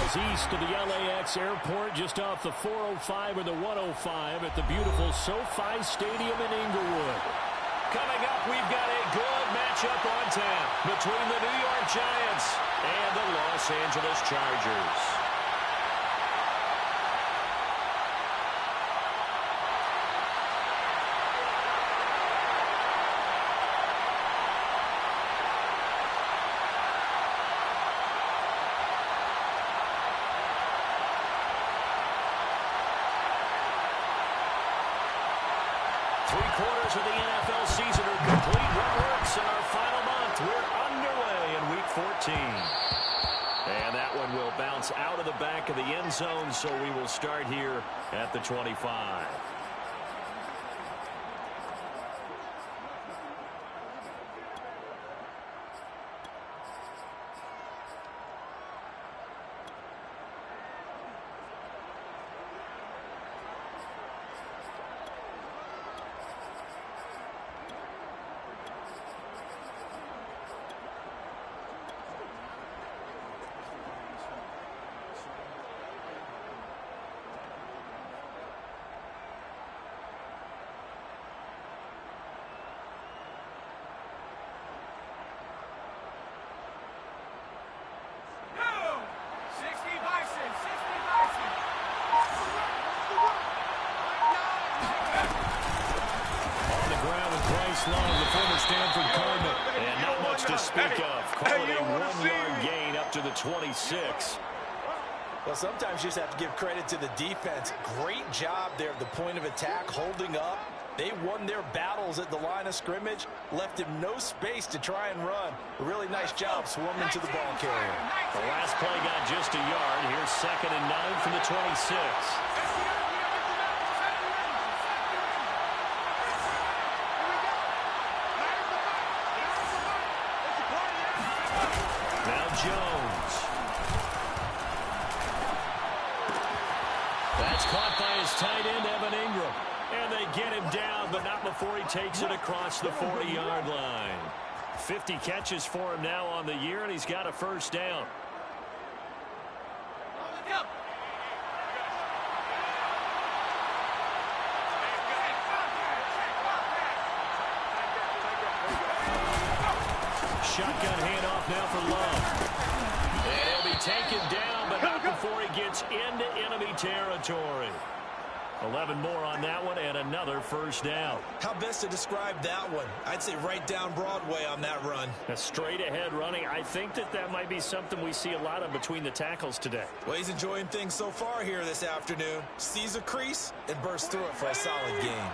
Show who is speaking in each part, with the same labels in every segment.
Speaker 1: miles east of the LAX airport, just off the 405 or the 105 at the beautiful SoFi Stadium in Inglewood. Coming up, we've got a good matchup on tap between the New York Giants and the Los Angeles Chargers. Three-quarters of the NFL season are complete. What works in our final month? We're underway in Week 14. And that one will bounce out of the back of the end zone, so we will start here at the 25. Long, the former Stanford Cardinal, and not much to speak of. Call it a one-yard gain up to the 26.
Speaker 2: Well, sometimes you just have to give credit to the defense. Great job there at the point of attack, holding up. They won their battles at the line of scrimmage, left him no space to try and run. A really nice job swarming to the ball carrier.
Speaker 1: The last play got just a yard. Here's 2nd and 9 from the 26. Jones. That's caught by his tight end, Evan Ingram. And they get him down, but not before he takes it across the 40-yard line. 50 catches for him now on the year, and he's got a first down. Shotgun handoff now for Love. And he'll be taken down, but not before he gets into enemy territory. 11 more on that one, and another first down.
Speaker 2: How best to describe that one? I'd say right down Broadway on that run.
Speaker 1: A straight-ahead running. I think that might be something we see a lot of between the tackles today.
Speaker 2: Well, he's enjoying things so far here this afternoon. Sees a crease and bursts through it for a solid gain.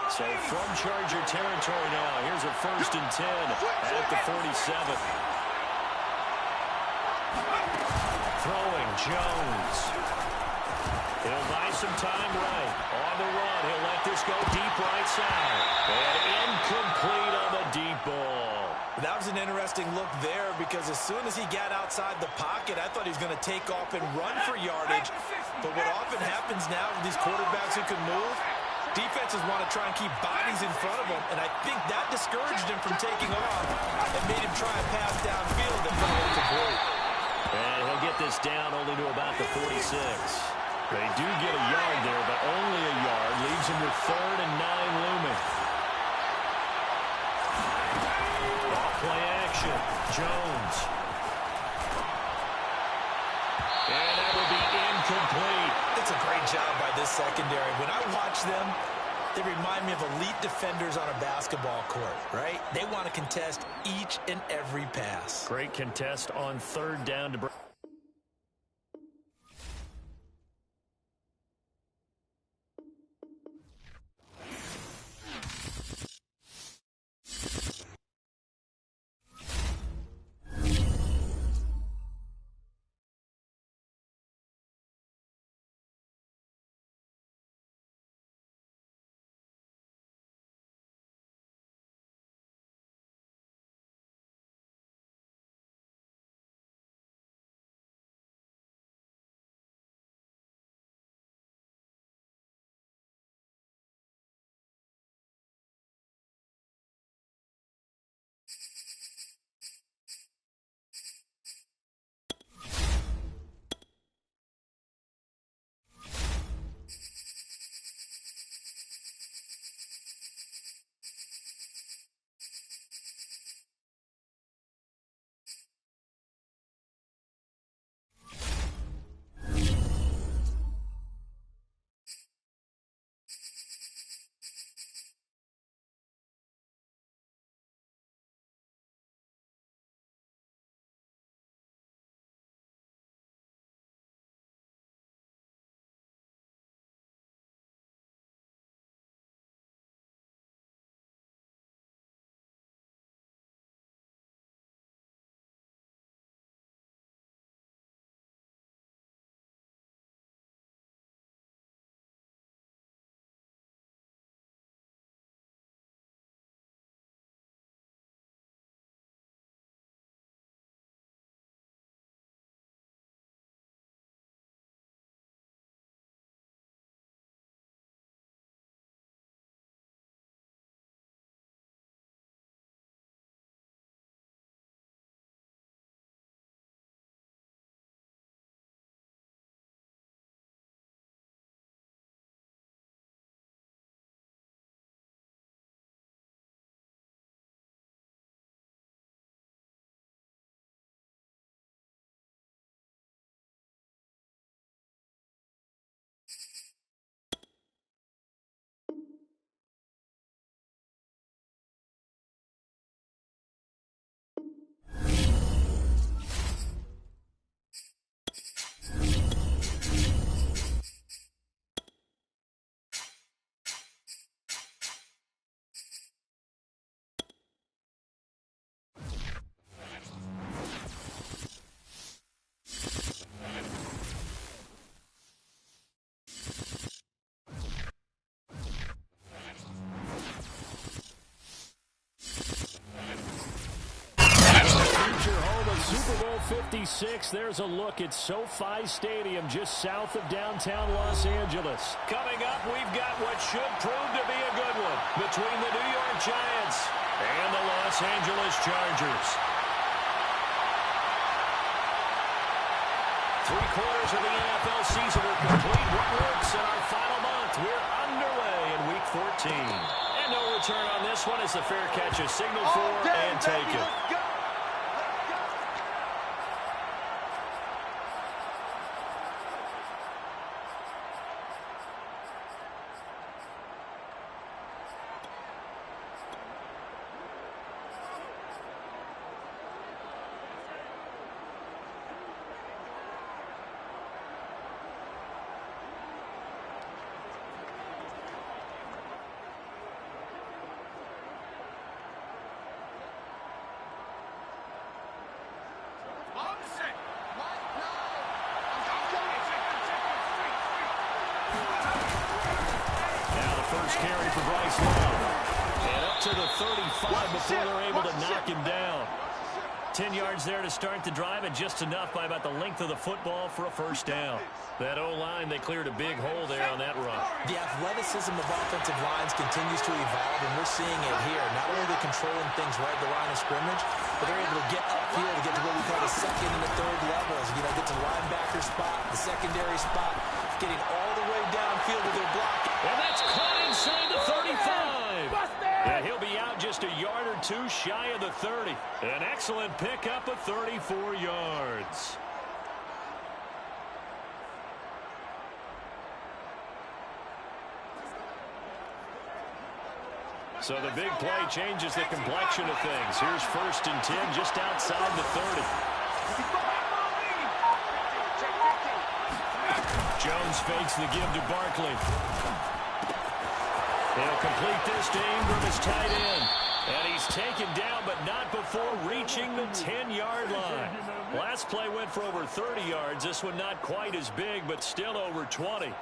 Speaker 1: So from Charger territory now, here's a 1st and 10 at the 47. Throwing Jones. He'll buy some time right. On the run, he'll let this go deep right side. And incomplete on the deep ball.
Speaker 2: That was an interesting look there because as soon as he got outside the pocket, I thought he was going to take off and run for yardage. But what often happens now with these quarterbacks who can move, defenses want to try and keep bodies in front of him, and I think that discouraged him from taking off and made him try a pass downfield that fell incomplete.
Speaker 1: And he'll get this down only to about the 46. They do get a yard there, but only a yard. Leaves him with 3rd and 9 looming. Off-play action. Jones. And that will be incomplete.
Speaker 2: It's a great job by this secondary. When I watch them, they remind me of elite defenders on a basketball court, right? They want to contest each and every pass.
Speaker 1: Great contest on 3rd down to break. Super Bowl 56, there's a look at SoFi Stadium just south of downtown Los Angeles. Coming up, we've got what should prove to be a good one between the New York Giants and the Los Angeles Chargers. 3/4 of the NFL season are complete. What works in our final month? We're underway in Week 14. And no return on this one as the fair catch is signaled for and taken. Carry for Bryce Love. And up to the 35 before they're able to knock him down. 10 yards there to start the drive, and just enough by about the length of the football for a first down. That O-line, they cleared a big hole there on that run.
Speaker 2: The athleticism of offensive lines continues to evolve, and we're seeing it here. Not only are they controlling things right at the line of scrimmage, but they're able to get upfield to get to what we call the second and the third levels. You know, get to the linebacker spot, the secondary spot, getting all the way downfield with their block.
Speaker 1: And that's caught inside the 35. And he'll be out just a yard or two shy of the 30. An excellent pickup of 34 yards. So the big play changes the complexion of things. Here's 1st and 10 just outside the 30. Jones fakes the give to Barkley. He'll complete this to Ingram as tight end. And he's taken down, but not before reaching the 10-yard line. Last play went for over 30 yards. This one not quite as big, but still over 20.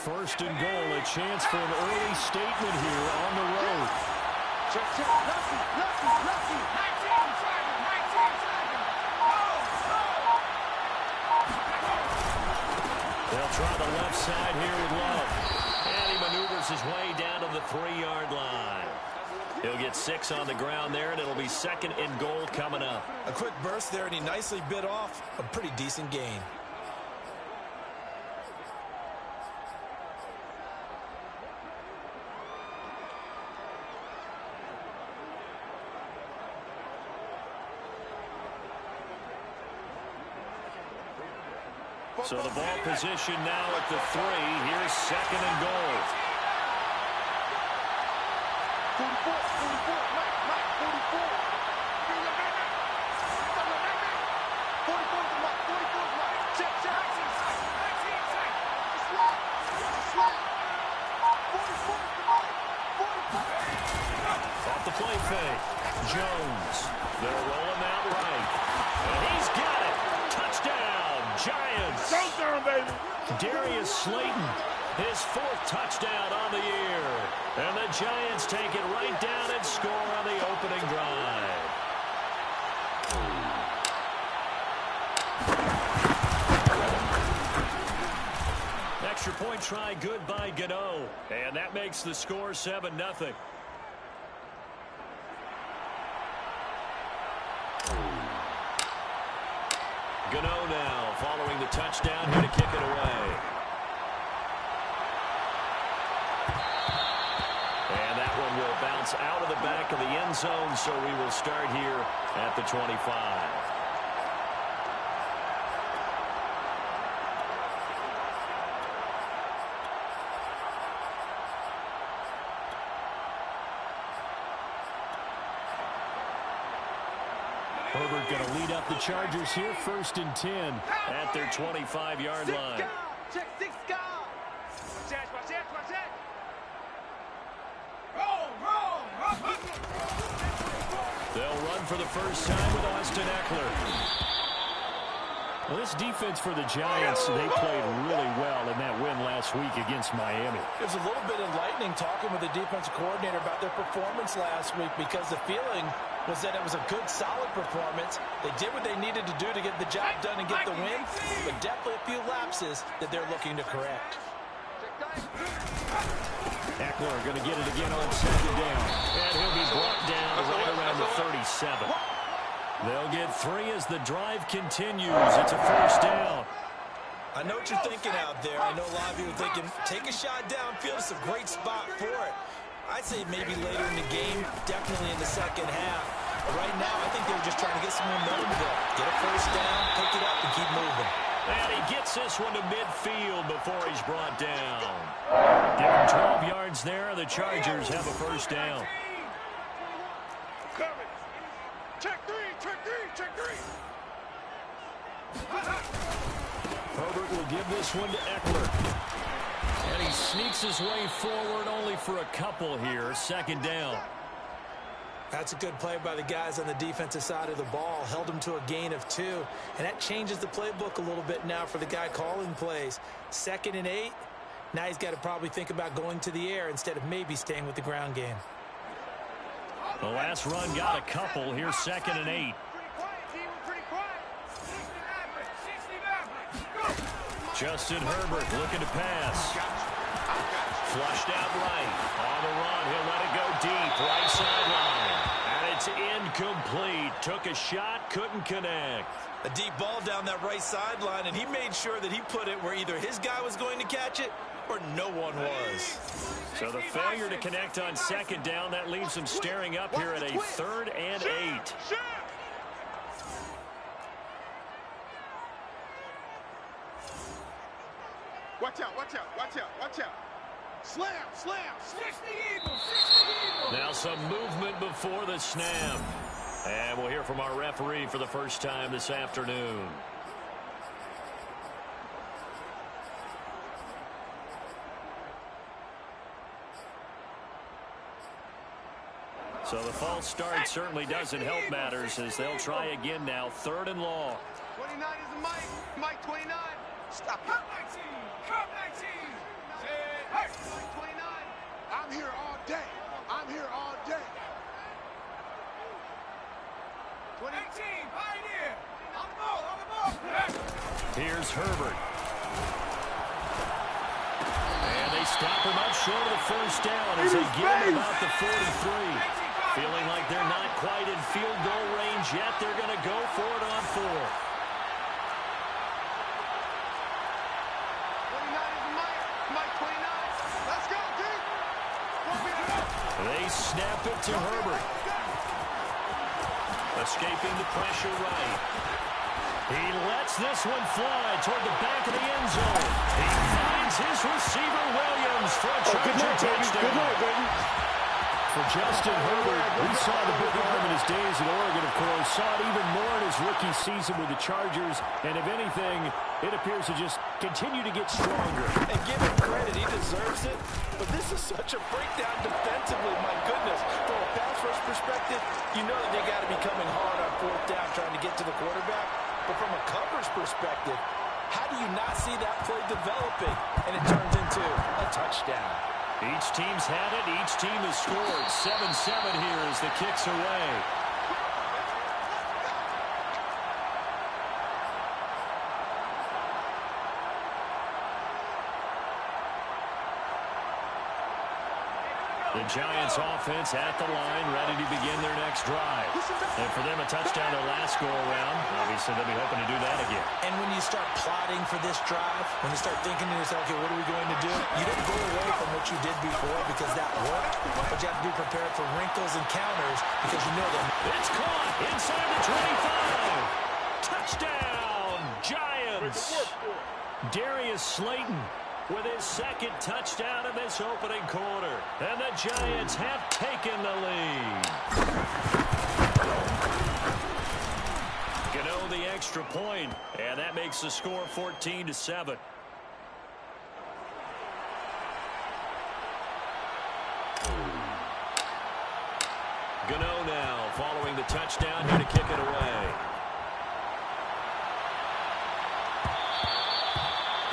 Speaker 1: First and goal, a chance for an early statement here on the road. They'll try the left side here with Love. And he maneuvers his way down to the 3-yard line. He'll get 6 on the ground there, and it'll be 2nd and goal coming up.
Speaker 2: A quick burst there, and he nicely bit off a pretty decent gain.
Speaker 1: So the ball position now at the 3. Here's 2nd and goal.
Speaker 3: 44, 44.
Speaker 1: Off the play fake. Jones. They'll roll him out right. And he's got it. Touchdown, Giants.
Speaker 3: Touchdown, baby.
Speaker 1: Darius Slayton, his 4th touchdown on the year. And the Giants take it right down and score on the opening drive. Extra point try good by Gano. And that makes the score 7-0. Gano now following the touchdown here to kick it away. And that one will bounce out of the back of the end zone, so we will start here at the 25. Herbert going to lead up the Chargers here, 1st and 10 at their 25-yard line.
Speaker 3: Check 6 guard. Watch that. Roll.
Speaker 1: run for the first time with Austin Eckler. Well, this defense for the Giants, they played really well in that win last week against Miami.
Speaker 2: It was a little bit enlightening talking with the defensive coordinator about their performance last week, because the feeling was that it was a good, solid performance. They did what they needed to do to get the job done and get the win, but definitely a few lapses that they're looking to correct.
Speaker 1: Eckler going to get it again on second down, and he'll be brought down right around the 37. They'll get 3 as the drive continues. It's a first down.
Speaker 2: I know what you're thinking out there. I know a lot of you are thinking, take a shot downfield. It's a great spot for it. I'd say maybe later in the game, definitely in the second half. But right now, I think they were just trying to get some momentum there. Get a first down, pick it up, and keep moving.
Speaker 1: And he gets this one to midfield before he's brought down. Give him 12 yards there. The Chargers have a first down.
Speaker 3: Check three.
Speaker 1: Herbert will give this one to Eckler. And he sneaks his way forward only for a couple here. Second down.
Speaker 2: That's a good play by the guys on the defensive side of the ball. Held him to a gain of 2. And that changes the playbook a little bit now for the guy calling plays. 2nd and 8. Now he's got to probably think about going to the air instead of maybe staying with the ground game.
Speaker 1: The last run got a couple. Here's 2nd and 8. Justin Herbert looking to pass. Flushed out right. On the run, he'll let it go deep. Right sideline. And it's incomplete. Took a shot, couldn't connect.
Speaker 2: A deep ball down that right sideline, and he made sure that he put it where either his guy was going to catch it or no one was.
Speaker 1: So the failure to connect on second down, that leaves him staring up here at a 3rd and 8.
Speaker 3: Watch out. Slam. 60 Eagles.
Speaker 1: Now some movement before the snap. And we'll hear from our referee for the first time this afternoon. So the false start certainly doesn't help matters as they'll try again now. 3rd and long.
Speaker 3: 29 is the Mike. Mike 29. Stop it. Come 19. Hey. Mike 29. I'm here all day. 18. Pioneer. On the ball.
Speaker 1: Here's Herbert. And they stop him up short of the first down as they get him about the 43. Feeling like they're not quite in field goal range yet. They're going to go for it on 4th.
Speaker 3: 29 is the Mike 29. Let's go, D.
Speaker 1: They snap it to Herbert. Escaping the pressure right. He lets this one fly toward the back of the end zone. He finds his receiver Williams for a Charger touchdown.
Speaker 3: Good night, baby.
Speaker 1: For Justin Herbert, we saw the big arm in his days at Oregon, of course. Saw it even more in his rookie season with the Chargers. And if anything, it appears to just continue to get stronger.
Speaker 2: And give him credit, he deserves it. But this is such a breakdown defensively, my goodness. From a pass rush perspective, you know that they got to be coming hard on 4th down trying to get to the quarterback. But from a coverage perspective, how do you not see that play developing? And it turns into a touchdown.
Speaker 1: Each team's had it. Each team has scored. 7-7 here as the kick's away. The Giants offense at the line, ready to begin their next drive. And for them, a touchdown their last go-around. Obviously, they'll be hoping to do that again.
Speaker 2: And when you start plotting for this drive, when you start thinking to yourself, okay, what are we going to do? You don't go away from what you did before because that worked. But you have to be prepared for wrinkles and counters because you know them.
Speaker 1: It's caught inside the 25. Touchdown, Giants. Darius Slayton with his 2nd touchdown in this opening quarter. And the Giants have taken the lead. Gano the extra point, and that makes the score 14-7. Gano now following the touchdown here to kick it away.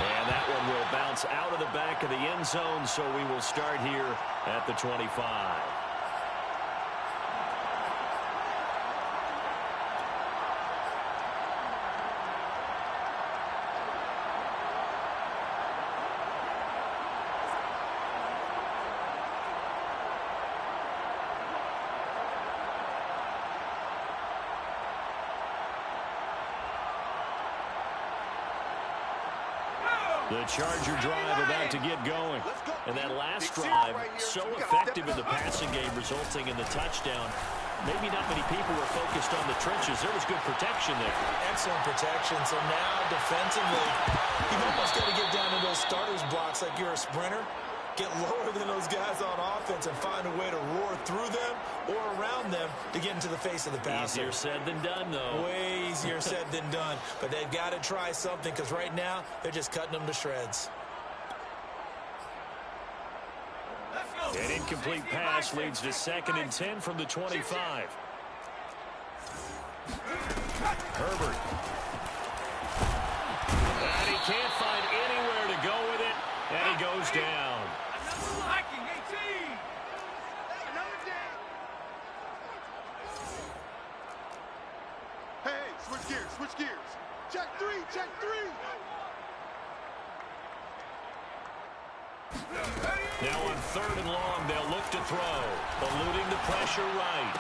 Speaker 1: And that one will bounce out of the back of the end zone, so we will start here at the 25. The Charger drive about to get going. And that last drive, so effective in the passing game, resulting in the touchdown. Maybe not many people were focused on the trenches. There was good protection there.
Speaker 2: Excellent protection. So now, defensively, you've almost got to get down to those starters blocks like you're a sprinter. Get lower than those guys on offense and find a way to roar through them or around them to get into the face of the passer.
Speaker 1: Easier said than done, though.
Speaker 2: Way easier said than done. But they've got to try something because right now they're just cutting them to shreds.
Speaker 1: An incomplete pass leads to 2nd and 10 from the 25. Herbert. And he can't find anywhere to go with it, and he goes down.
Speaker 3: Hey, switch gears, switch gears. Check three, check three.
Speaker 1: Now on 3rd and long, they'll look to throw. Eluding the pressure right.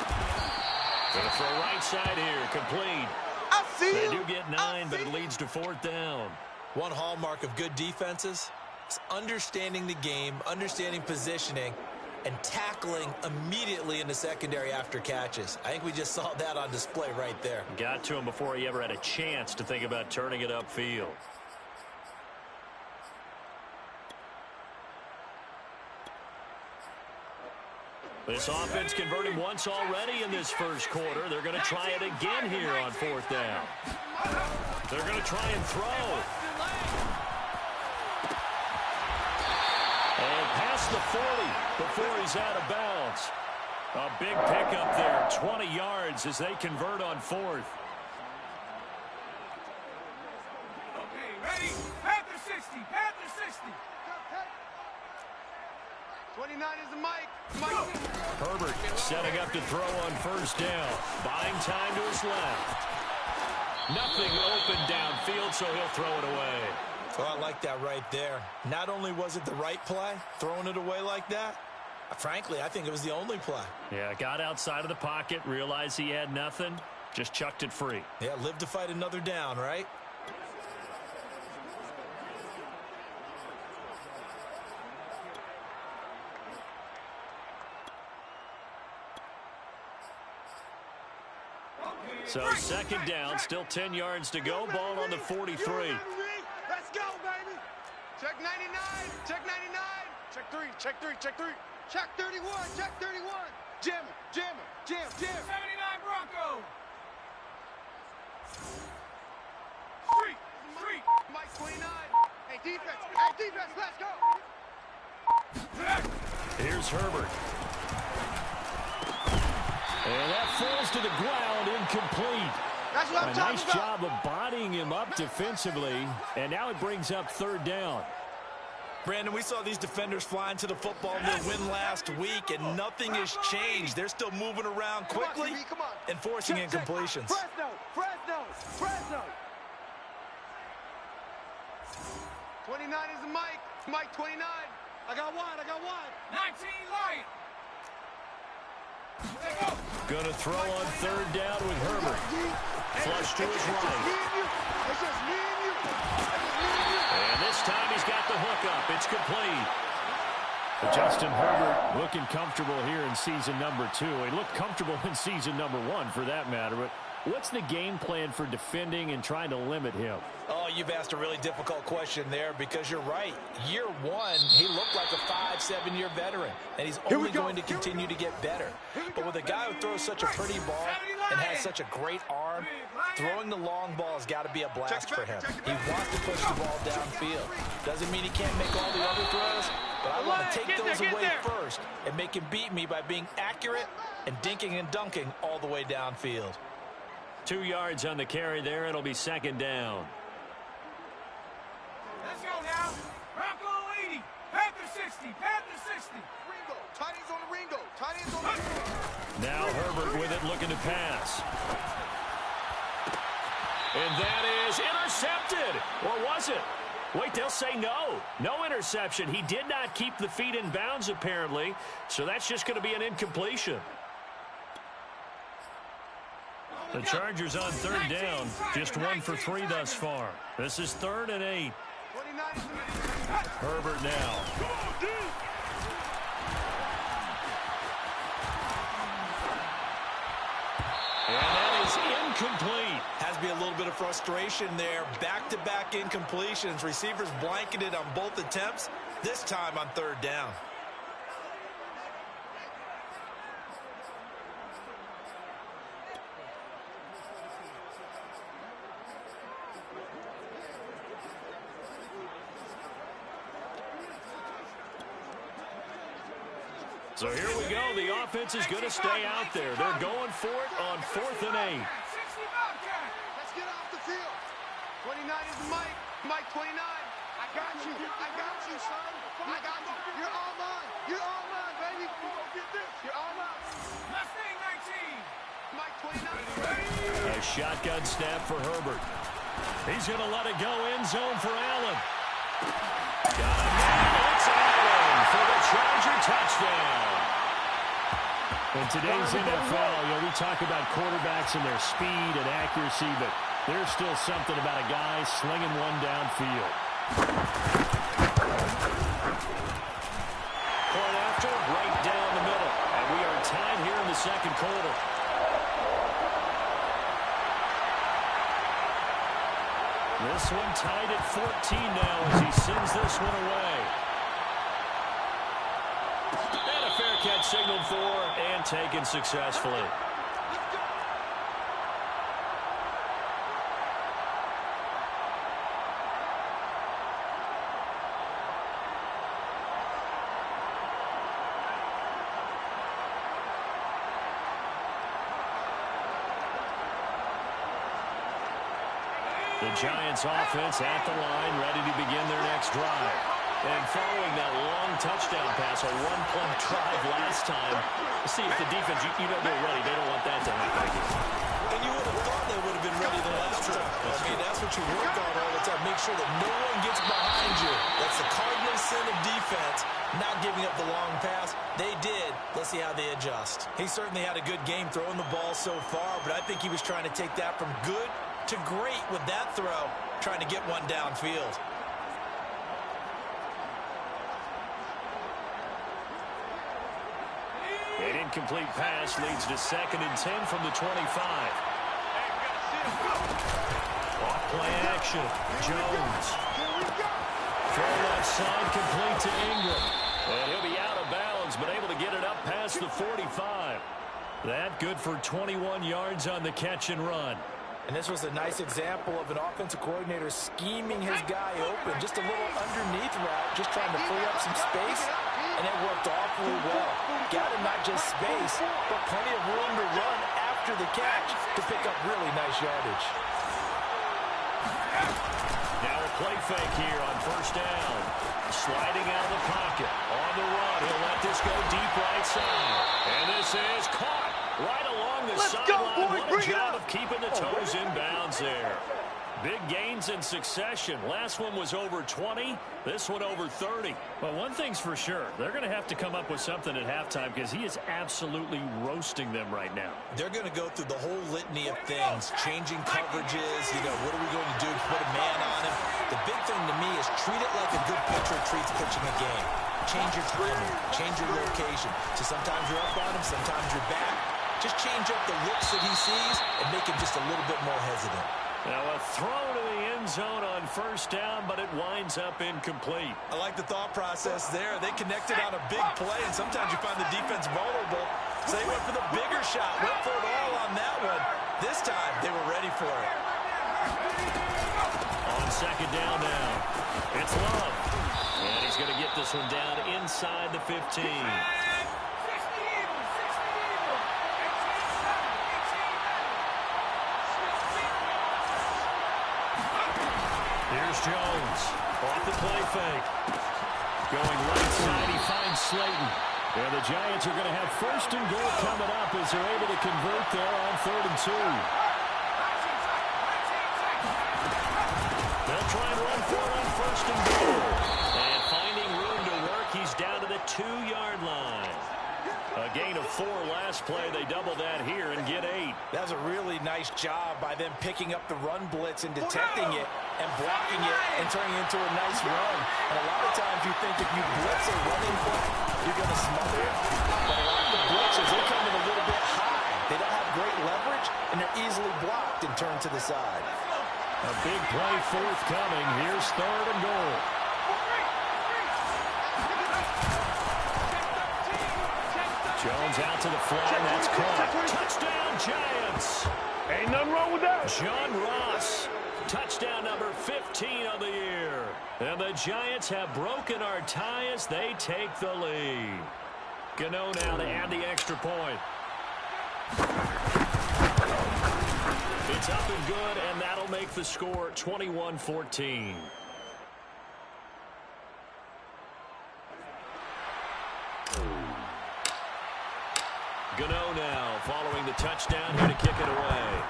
Speaker 1: Going to throw right side here, complete.
Speaker 3: I see
Speaker 1: They
Speaker 3: you.
Speaker 1: do get 9, but it leads to 4th down.
Speaker 2: One hallmark of good defenses is understanding the game, understanding positioning, and tackling immediately in the secondary after catches. I think we just saw that on display right there.
Speaker 1: Got to him before he ever had a chance to think about turning it upfield. This offense converted once already in this first quarter. They're going to try it again here on 4th down. They're going to try and throw. And past the 40 before he's out of bounds. A big pickup there, 20 yards as they convert on 4th.
Speaker 4: Okay, ready? Panther 60, Panther 60.
Speaker 3: 29 is the mic.
Speaker 1: Herbert setting up to throw on 1st down. Buying time to his left. Nothing open downfield, so he'll throw it away.
Speaker 2: Oh, I like that right there. Not only was it the right play, throwing it away like that, frankly, I think it was the only play.
Speaker 1: Yeah, got outside of the pocket, realized he had nothing, just chucked it free.
Speaker 2: Yeah, live to fight another down, right?
Speaker 1: So 2nd down, still 10 yards to go. Ball on the 43.
Speaker 3: Let's go, baby. Check 99. Check 99. Check three. Check three. Check three. Check 31. Check 31. Jam it. Jam it. Jam. Jam.
Speaker 4: 79 Bronco. Street.
Speaker 3: Mike 29. Hey, defense. Hey, defense. Let's go.
Speaker 1: Here's Herbert. And that falls to the ground, incomplete.
Speaker 3: That's what I'm talking
Speaker 1: nice
Speaker 3: about.
Speaker 1: job of bodying him up defensively, and now it brings up 3rd down.
Speaker 2: Brandon, we saw these defenders flying to the football mill win last week, and nothing has changed. They're still moving around quickly and forcing incompletions.
Speaker 3: Fresno. 29 is the mic. Mike 29. I got one.
Speaker 4: 19 Lion.
Speaker 1: Going to throw on 3rd down with Herbert. Flush to his right.
Speaker 3: It's just me and you.
Speaker 1: And this time he's got the hook up. It's complete. Justin Herbert looking comfortable here in season number 2. He looked comfortable in season number 1 for that matter. But what's the game plan for defending and trying to limit him?
Speaker 2: Oh, you've asked a really difficult question there because you're right. Year 1, he looked like a 5-7 year veteran, and he's only going to continue to get better. But with a guy who throws such a pretty ball, and has such a great arm, throwing the long ball has got to be a blast for him. He wants to push the ball downfield. Doesn't mean he can't make all the other throws, but I want to take those away first and make him beat me by being accurate and dinking and dunking all the way downfield.
Speaker 1: 2 yards on the carry there. It'll be second down.
Speaker 4: Let's go now. Bronco 80. Panther 60. Panther 60.
Speaker 3: Ringo. Tight ends on the Ringo. Tight ends on the Ringo.
Speaker 1: Now Herbert with it, looking to pass. And that is intercepted. Or was it? Wait, they'll say no. No interception. He did not keep the feet in bounds, apparently. So that's just going to be an incompletion. The Chargers on third down. Just 1 for 3 thus far. This is 3rd and 8. Herbert now. And that is incomplete.
Speaker 2: Has to be a little bit of frustration there. Back-to-back incompletions. Receivers blanketed on both attempts, this time on 3rd down.
Speaker 1: So here we go. The offense is going to stay out there. They're going for it on 4th and 8.
Speaker 3: Let's get off the field. 29 is Mike. Mike 29. I got you. I got you, son. I got you. You're all mine. You're all mine, baby. You're all mine.
Speaker 4: Mustang 19.
Speaker 3: Mike 29.
Speaker 1: A shotgun snap for Herbert. He's going to let it go end zone for Allen. Got it. It's Allen for the Charger touchdown. In today's NFL, we talk about quarterbacks and their speed and accuracy, but there's still something about a guy slinging one downfield. Point after, right down the middle. And we are tied here in the second quarter. This one tied at 14 now as he sends this one away. And a fair catch signaled for and taken successfully. The Giants offense at the line, ready to begin their next drive. And following that long touchdown pass, a one-play drive last time, see if the defense, you know they're ready. They don't want that to happen.
Speaker 2: And you would have thought they would have been ready the last time. I mean, that's what you work on all the time. Make sure that no one gets behind you. That's the cardinal sin of defense, not giving up the long pass. They did. Let's see how they adjust. He certainly had a good game throwing the ball so far, but I think he was trying to take that from good to great with that throw, trying to get one downfield.
Speaker 1: An incomplete pass leads to 2nd and 10 from the 25. Off play action. Jones. Throw left side complete to Ingram. And he'll be out of bounds, but able to get it up past the 45. That good for 21 yards on the catch and run.
Speaker 2: And this was a nice example of an offensive coordinator scheming his guy open. Just a little underneath route, just trying to free up some space, and it worked awfully well. Got him not just space, but plenty of room to run after the catch to pick up really nice yardage.
Speaker 1: Now a play fake here on 1st down. Sliding out of the pocket. On the run, he'll let this go deep right side. And this is caught right along the sideline. What a job of keeping the toes in bounds there. Big gains in succession. Last one was over 20. This one over 30. Well, one thing's for sure. They're going to have to come up with something at halftime because he is absolutely roasting them right now.
Speaker 2: They're going to go through the whole litany of things, changing coverages, what are we going to do to put a man on him? The big thing to me is treat it like a good pitcher treats pitching a game. Change your timing, change your location. So sometimes you're up on him, sometimes you're back. Just change up the looks that he sees and make him just a little bit more hesitant.
Speaker 1: Now a throw to the end zone on 1st down, but it winds up incomplete.
Speaker 2: I like the thought process there. They connected on a big play, and sometimes you find the defense vulnerable. So they went for the bigger shot, went for it all on that one. This time, they were ready for it.
Speaker 1: On second down now, it's Love. And he's going to get this one down inside the 15. Here's Jones. Off the play fake. Going right side, he finds Slayton. And the Giants are going to have first and goal coming up as they're able to convert there on 3rd and 2. They'll try and run for it on 1st and goal. And finding room to work, he's down to the 2-yard line. A gain of 4 last play. They double that here and get 8.
Speaker 2: That was a really nice job by them picking up the run blitz and detecting it and blocking it and turning it into a nice run. And a lot of times you think if you blitz a running play, you're going to smother it. But a lot of the blitzes, they come in a little bit high. They don't have great leverage, and they're easily blocked and turned to the side.
Speaker 1: A big play forthcoming. Here's 3rd and goal. Jones out to the flat, and that's caught. Touchdown, Giants.
Speaker 4: Ain't nothing wrong with that.
Speaker 1: John Ross, touchdown number 15 of the year. And the Giants have broken our tie as they take the lead. Gano now to add the extra point. It's up and good, and that'll make the score 21-14. Gano now following the touchdown here to kick it away.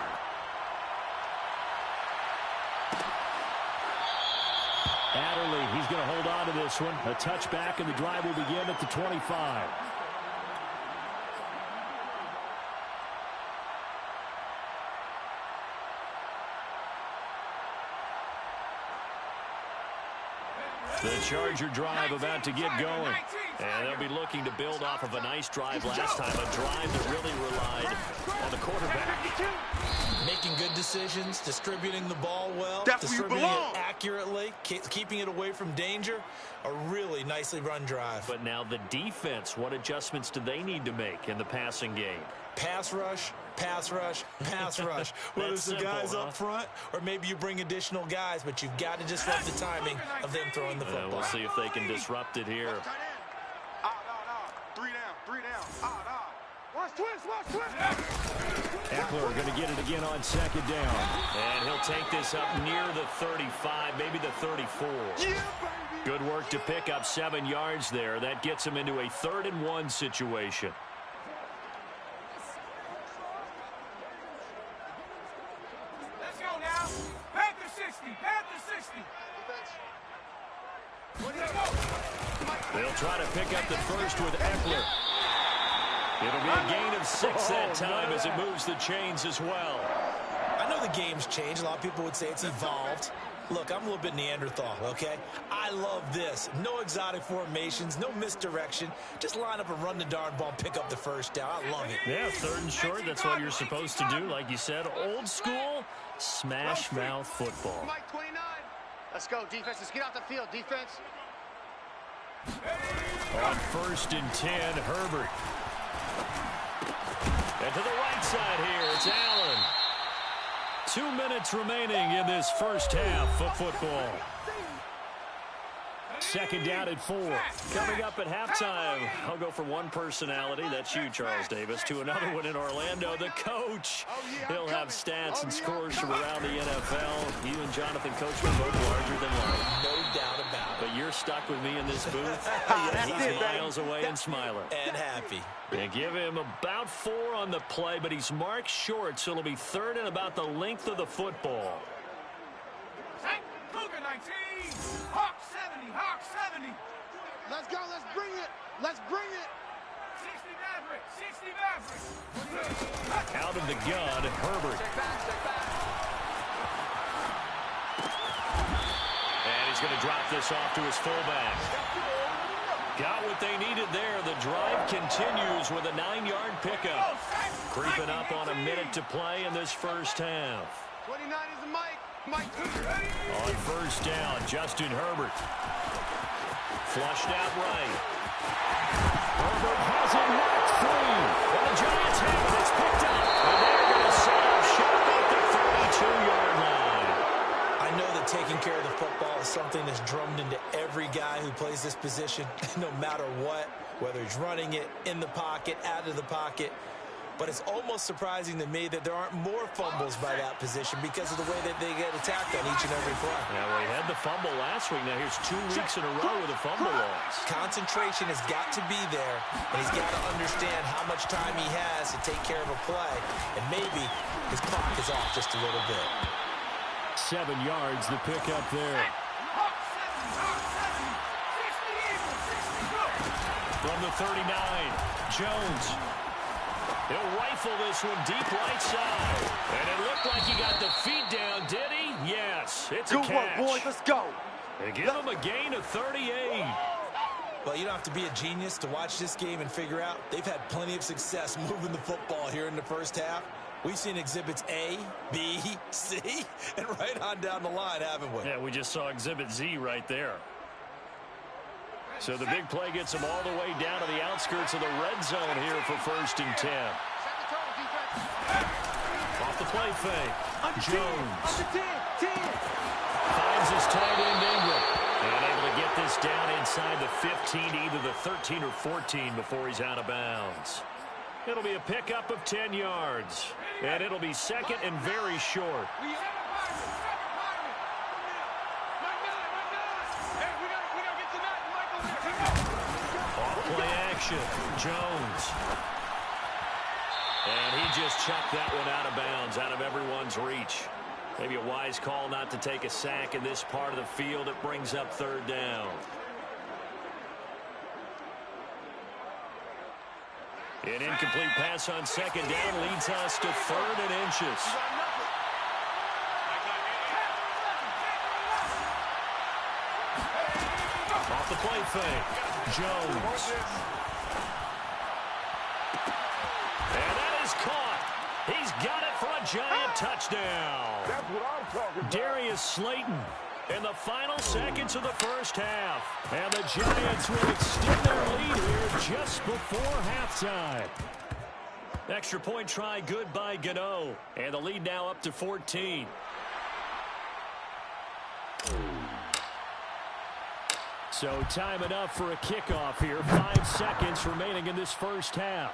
Speaker 1: Adderley, he's going to hold on to this one. A touchback, and the drive will begin at the 25. The Charger drive about to get going. And they'll be looking to build off of a nice drive last time, a drive that really relied on the quarterback.
Speaker 2: Making good decisions, distributing the ball well,
Speaker 3: That's where you
Speaker 2: distributing it
Speaker 3: belong.
Speaker 2: accurately, keeping it away from danger. A really nicely run drive.
Speaker 1: But now the defense, what adjustments do they need to make in the passing game?
Speaker 2: Pass rush, pass rush, pass rush. Whether it's the
Speaker 1: simple,
Speaker 2: guys
Speaker 1: huh?
Speaker 2: up front or maybe you bring additional guys, but you've got to disrupt the timing of them throwing the football.
Speaker 1: We'll see if they can disrupt it here.
Speaker 3: Three down. Watch twist.
Speaker 1: Eckler going to get it again on second down. And he'll take this up near the 35, maybe the 34.
Speaker 3: Yeah, baby.
Speaker 1: Good work to pick up 7 yards there. That gets him into a 3rd and 1 situation.
Speaker 4: Let's go now. Panther 60.
Speaker 1: They'll try to pick up the first with Eckler. It'll be a gain of 6 that time as it moves the chains as well.
Speaker 2: I know the game's changed. A lot of people would say it's evolved. Look, I'm a little bit Neanderthal, okay? I love this. No exotic formations, no misdirection. Just line up and run the darn ball and pick up the first down. I love it.
Speaker 1: Yeah, 3rd and short, that's what you're supposed to do. Like you said, old school, smash mouth football.
Speaker 3: Mike 29. Let's go, defense. Let's get out the field, defense.
Speaker 1: On 1st and 10, Herbert. And to the right side here, it's Allen. 2 minutes remaining in this first half of football. 2nd down at 4. Coming up at halftime, I'll go from one personality, that's you, Charles Davis, to another one in Orlando, the coach. He'll have stats and scores from around the NFL. You and Jonathan Coachman both larger than life.
Speaker 2: No doubt about it.
Speaker 1: But you're stuck with me in this booth. He's miles away and smiling.
Speaker 2: And happy.
Speaker 1: They give him about 4 on the play, but he's marked short, so it'll be 3rd and about the length of the football.
Speaker 4: Cougar 19. Hawk 70. Hawk 70.
Speaker 3: Let's go. Let's bring it.
Speaker 4: 60 Maverick. 60 Maverick.
Speaker 1: Out of the gun, Herbert. And he's going to drop this off to his fullback. Got what they needed there. The drive continues with a 9-yard pickup. Creeping up on a minute to play in this first half.
Speaker 3: 29 is the Mike.
Speaker 1: On 1st down, Justin Herbert. Flushed out right. Herbert has it knocked free. And the Giants have it. It's picked up. And they're going to set up shop at the 32-yard line.
Speaker 2: I know that taking care of the football is something that's drummed into every guy who plays this position, no matter what, whether he's running it, in the pocket, out of the pocket. But it's almost surprising to me that there aren't more fumbles by that position because of the way that they get attacked on each and every play.
Speaker 1: Yeah, well, he had the fumble last week. Now here's 2 weeks in a row with a fumble loss.
Speaker 2: Concentration has got to be there, and he's got to understand how much time he has to take care of a play, and maybe his clock is off just a little bit.
Speaker 1: 7 yards, the pickup there. From the 39, Jones. He'll rifle this one deep right side. And it looked like he got the feet down, did he? Yes, it's a catch.
Speaker 3: Good work, boys. Let's go.
Speaker 1: They give him a gain of 38.
Speaker 2: Well, you don't have to be a genius to watch this game and figure out they've had plenty of success moving the football here in the first half. We've seen exhibits A, B, C, and right on down the line, haven't we?
Speaker 1: Yeah, we just saw exhibit Z right there. So the big play gets him all the way down to the outskirts of the red zone here for 1st and 10. Off the play fake. Jones. Finds his tight end Ingram. And able to get this down inside the 15, either the 13 or 14 before he's out of bounds. It'll be a pickup of 10 yards. And it'll be 2nd and very short. Play action, Jones. And he just chucked that one out of bounds, out of everyone's reach. Maybe a wise call not to take a sack in this part of the field. It brings up 3rd down. An incomplete pass on 2nd down leads us to 3rd and inches. Off the play fake. Jones. And that is caught. He's got it for a Giant touchdown.
Speaker 3: That's what I'm talking about.
Speaker 1: Darius Slayton in the final seconds of the first half. And the Giants will extend their lead here just before halftime. Extra point try good by Gano. And the lead now up to 14. So time enough for a kickoff here. 5 seconds remaining in this first half.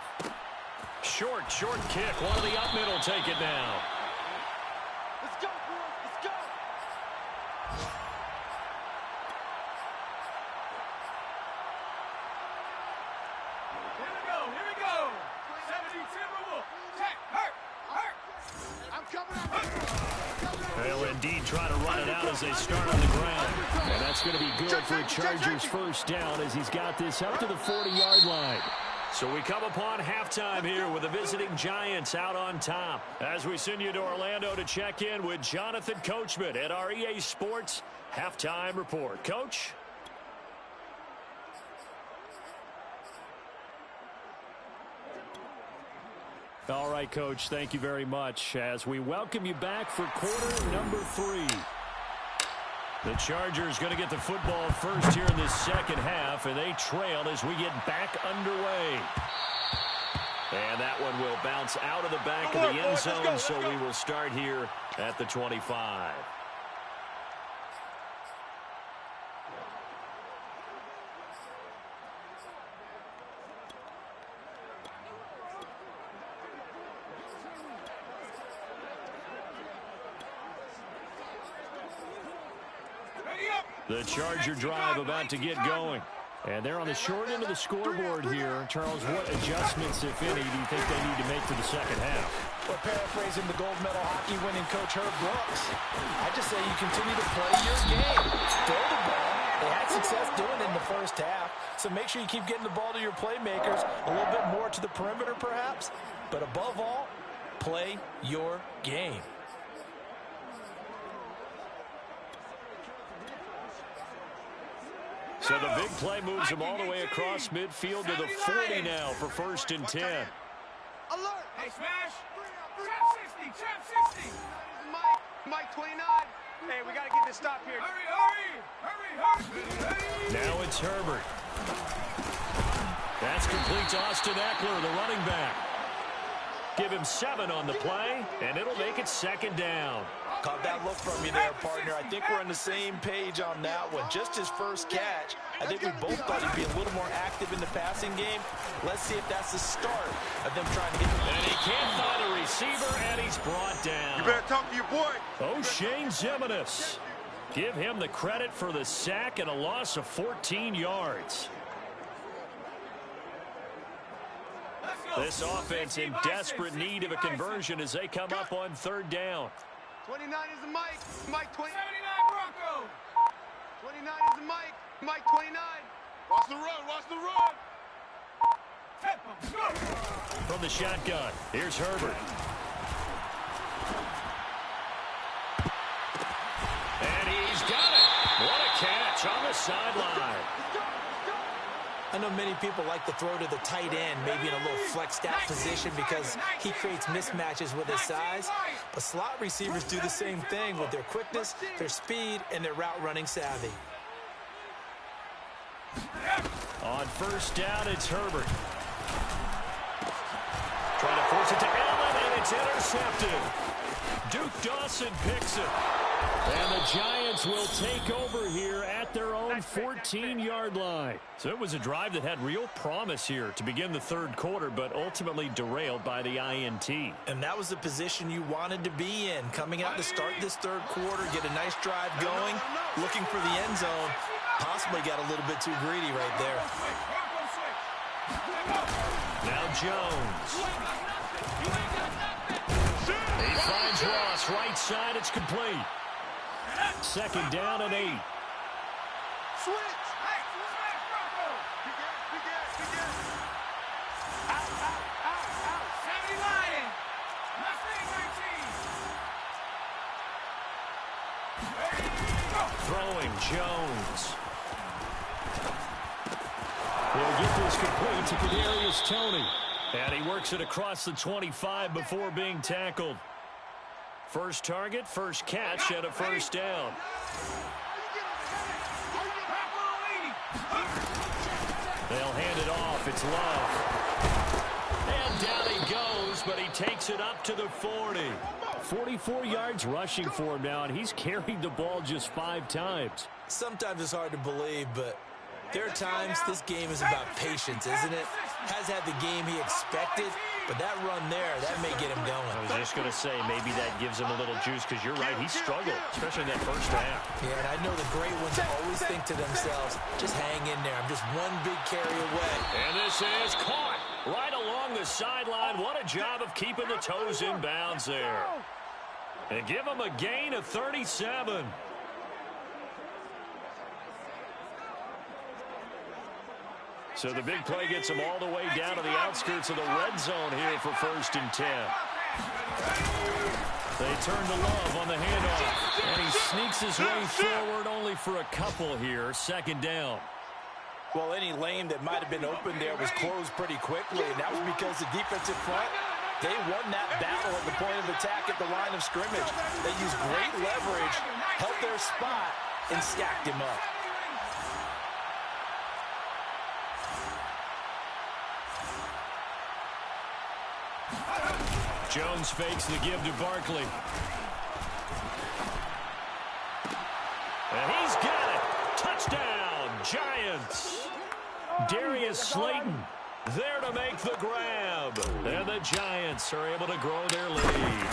Speaker 1: Short kick. One of the up middle take it now.
Speaker 3: Let's go, boys. Let's go.
Speaker 4: Here we go. 70 Timberwolf. Check. Hurt.
Speaker 3: I'm coming out.
Speaker 1: They'll indeed try to run it out as they start on the ground. And that's going to be good for a Chargers first down as he's got this up to the 40-yard line. So we come upon halftime here with the visiting Giants out on top. As we send you to Orlando to check in with Jonathan Coachman at our EA Sports Halftime Report. Coach? All right, Coach, thank you very much as we welcome you back for quarter number 3. The Chargers going to get the football first here in this second half, and they trail as we get back underway. And that one will bounce out of the back of the end zone, so we will start here at the 25. The Charger drive about to get going. And they're on the short end of the scoreboard here. Charles, what adjustments, if any, do you think they need to make to the second half?
Speaker 2: Well, paraphrasing the gold medal hockey winning coach Herb Brooks, I just say you continue to play your game. Throw the ball. They had success doing it in the first half, so make sure you keep getting the ball to your playmakers, a little bit more to the perimeter perhaps, but above all, play your game.
Speaker 1: So the big play moves him all the way across midfield to the 40 now for 1st and 10.
Speaker 3: Alert!
Speaker 4: Hey, smash! Trap 60!
Speaker 3: Mike 29. Hey, we got to get this stop here.
Speaker 4: Hurry!
Speaker 1: Now it's Herbert. That's complete to Austin Eckler, the running back. Give him 7 on the play, and it'll make it 2nd down.
Speaker 2: Caught that look from you there, partner. I think we're on the same page on that one. Just his first catch. I think we both thought he'd be a little more active in the passing game. Let's see if that's the start of them trying to get...
Speaker 1: And he can't find a receiver, and he's brought down.
Speaker 3: You better talk to your boy.
Speaker 1: O'Shane Ximines. Give him the credit for the sack and a loss of 14 yards. This offense in desperate need of a conversion as they come up on 3rd down.
Speaker 3: 29 is the Mike. Mike 20.
Speaker 4: 79 Broncos.
Speaker 3: 29 is the Mike. Mike 29. Watch the run. Watch the run.
Speaker 4: Tempo. Go.
Speaker 1: From the shotgun, here's Herbert. And he's got it. What a catch on the sideline.
Speaker 2: I know many people like to throw to the tight end, maybe in a little flexed out position because he creates mismatches with his size. But slot receivers do the same thing with their quickness, their speed, and their route running savvy.
Speaker 1: On 1st down, it's Herbert. Trying to force it to Allen, and it's intercepted. Duke Dawson picks it. And the Giants will take over here at their own 14-yard line. So it was a drive that had real promise here to begin the 3rd quarter, but ultimately derailed by the INT.
Speaker 2: And that was the position you wanted to be in. Coming out to start this 3rd quarter, get a nice drive going, looking for the end zone. Possibly got a little bit too greedy right there.
Speaker 1: Now Jones. He finds Ross, right side, it's complete. 2nd down and 8.
Speaker 3: Switch. Hey, begin. Out.
Speaker 4: 70 Lions. Mustang 19.
Speaker 1: Throwing Jones. He'll get this complete to Kadarius Toney. And he works it across the 25 before being tackled. First target, first catch, and a 1st down. They'll hand it off. It's Love. And down he goes, but he takes it up to the 40. 44 yards rushing for him now, and he's carried the ball just 5 times.
Speaker 2: Sometimes it's hard to believe, but there are times this game is about patience, isn't it? Has had the game he expected, but that run there, that may get him going.
Speaker 1: I was just going to say, maybe that gives him a little juice, because you're right, he struggled, especially in that 1st half.
Speaker 2: Yeah, and I know the great ones always think to themselves, just hang in there. I'm just one big carry away.
Speaker 1: And this is caught right along the sideline. What a job of keeping the toes in bounds there. And give him a gain of 37. So the big play gets him all the way down to the outskirts of the red zone here for 1st and 10. They turn to Love on the handoff. And he sneaks his way forward only for a couple here. 2nd down.
Speaker 2: Well, any lane that might have been open there was closed pretty quickly, and that was because the defensive front, they won that battle at the point of attack at the line of scrimmage. They used great leverage, held their spot, and stacked him up.
Speaker 1: Jones fakes the give to Barkley. And he's got it. Touchdown, Giants. Darius Slayton there to make the grab. And the Giants are able to grow their lead.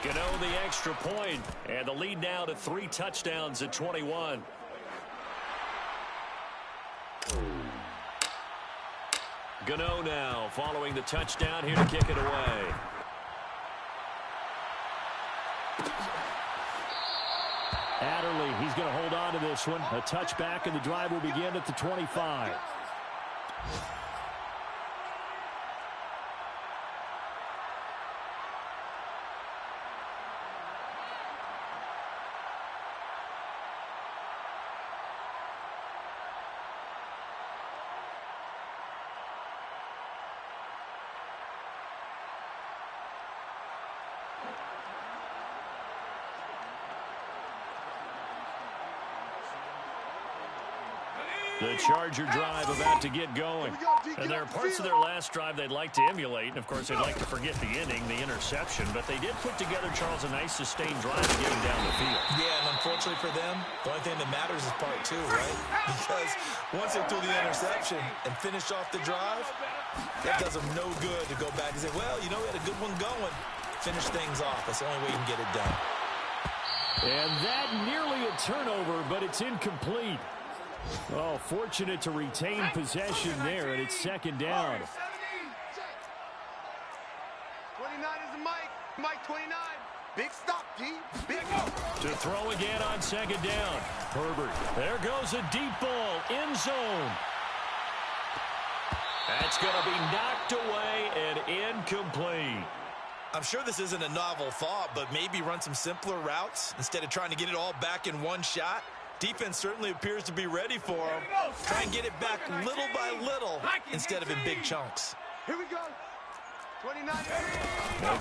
Speaker 1: Gano the extra point, and the lead now to 3 touchdowns at 21. Gano now following the touchdown here to kick it away. Adderley, he's going to hold on to this one. A touchback, and the drive will begin at the 25. The Charger drive about to get going. And there are parts of their last drive they'd like to emulate. And, of course, they'd like to forget the inning, the interception. But they did put together, Charles, a nice sustained drive to get him down the field.
Speaker 2: Yeah, and unfortunately for them, the only thing that matters is part two, right? Because once they threw the interception and finished off the drive, that does them no good to go back and say, well, you know, we had a good one going. Finish things off. That's the only way you can get it done.
Speaker 1: And that nearly a turnover, but it's incomplete. Oh, fortunate to retain possession there, and it's second down.
Speaker 3: 29 is the Mike. Mike 29. Big stop, G. Big.
Speaker 1: To throw again on second down. Herbert. There goes a deep ball. End zone. That's going to be knocked away and incomplete.
Speaker 2: I'm sure this isn't a novel thought, but maybe run some simpler routes instead of trying to get it all back in one shot. Defense certainly appears to be ready for him. Try and get it back little by little instead of in big chunks.
Speaker 3: Here we go. 29.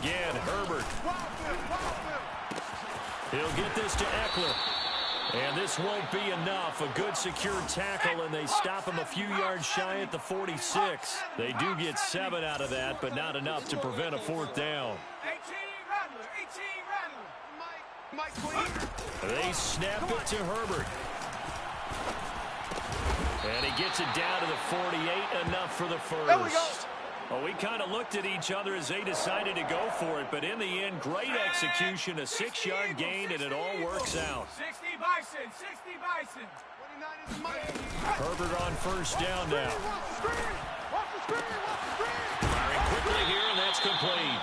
Speaker 1: Again, Herbert. He'll get this to Eckler. And this won't be enough. A good secure tackle, and they stop him a few yards shy at the 46. They do get 7 out of that, but not enough to prevent a fourth down.
Speaker 3: 18 Rattler.
Speaker 1: They snap it to Herbert. And he gets it down to the 48, enough for the first.
Speaker 3: There we go.
Speaker 1: Well, we kind of looked at each other as they decided to go for it, but in the end, great execution, a 6-yard gain, and it all works out.
Speaker 4: 60 Bison, 60 Bison.
Speaker 3: 29 is Mike.
Speaker 1: Herbert on first down now.
Speaker 3: Watch the screen.
Speaker 1: Firing quickly here, and that's complete.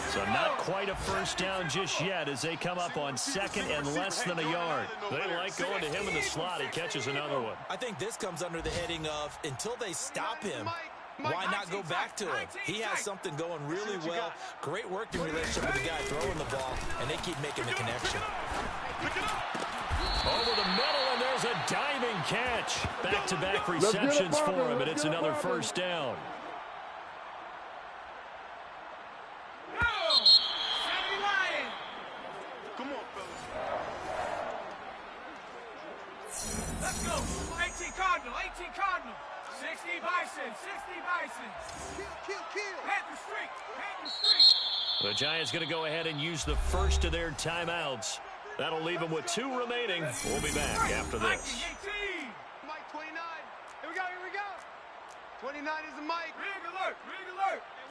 Speaker 1: So not quite a first down just yet as they come up on second and less than a yard. They like going to him in the slot. He catches another one.
Speaker 2: I think this comes under the heading of until they stop him, why not go back to him? He has something going really well. Great working relationship with the guy throwing the ball, and they keep making the connection.
Speaker 1: Over the middle, and there's a diving catch. Back-to-back receptions for him, and it's another first down.
Speaker 4: Let's go. 18 Cardinal, 18 Cardinal. 60 Bison, 60 Bison.
Speaker 3: Kill.
Speaker 4: Panther Street, Panther Street.
Speaker 1: The Giants going to go ahead and use the first of their timeouts. That'll leave them with 2 remaining. We'll be back after this.
Speaker 3: Mike 29. Here we go. 29 is the Mike.
Speaker 4: Rig alert.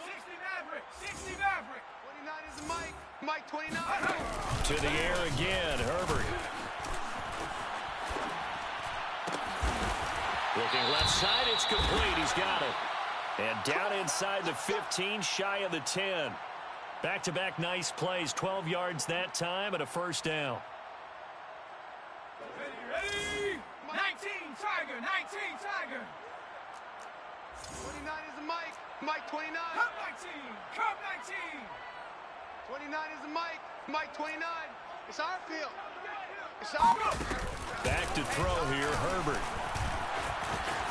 Speaker 4: 60 Maverick, 60 Maverick.
Speaker 3: 29 is the Mike. Mike 29.
Speaker 1: To the air again, Herbert. Looking left side, it's complete. He's got it. And down inside the 15, shy of the 10. Back-to-back nice plays, 12 yards that time, and a first down.
Speaker 4: Ready? 19 Tiger, 19 Tiger.
Speaker 3: 29 is the Mike. Mike 29.
Speaker 4: Come 19, come 19.
Speaker 3: 29 is the Mike. Mike 29. It's our field. It's our field.
Speaker 1: Back to throw here, Herbert.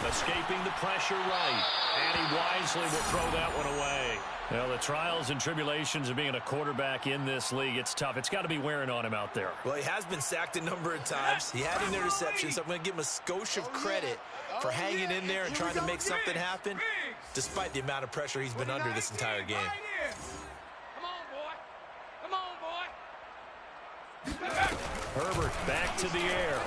Speaker 1: Escaping the pressure right. And he wisely will throw that one away. Well, the trials and tribulations of being a quarterback in this league, it's tough. It's got to be wearing on him out there.
Speaker 2: Well, he has been sacked a number of times. He had an interception, so I'm going to give him a skosh of credit for hanging in there and trying to make something happen, despite the amount of pressure he's been under this entire game.
Speaker 3: Come on, boy.
Speaker 1: Herbert back to the air.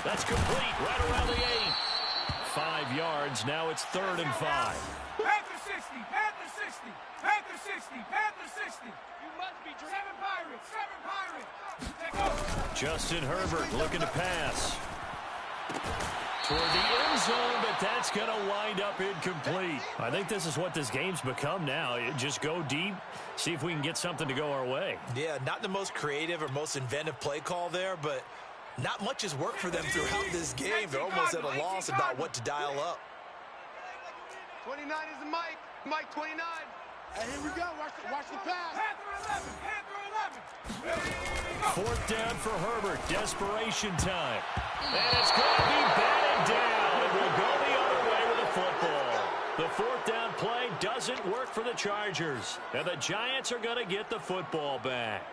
Speaker 1: That's complete right around the 8. 5 yards. Now it's 3rd and 5.
Speaker 4: Panther 60, Panther 60, Panther 60, Panther 60. You must be 7 Pirates, 7 Pirates. Take over.
Speaker 1: Justin Herbert looking to pass. Toward the end zone, but that's going to wind up incomplete. I think this is what this game's become now. Just go deep, see if we can get something to go our way.
Speaker 2: Yeah, not the most creative or most inventive play call there, but not much has worked for them throughout this game. They're almost at a loss about what to dial up.
Speaker 3: 29 is the Mike. Mike 29. And here we go. Watch the pass.
Speaker 4: Panther 11, Panther 11.
Speaker 1: 4th down for Herbert. Desperation time. And it's going to be batted down. And we'll go the other way with the football. The 4th down play doesn't work for the Chargers. And the Giants are going to get the football back.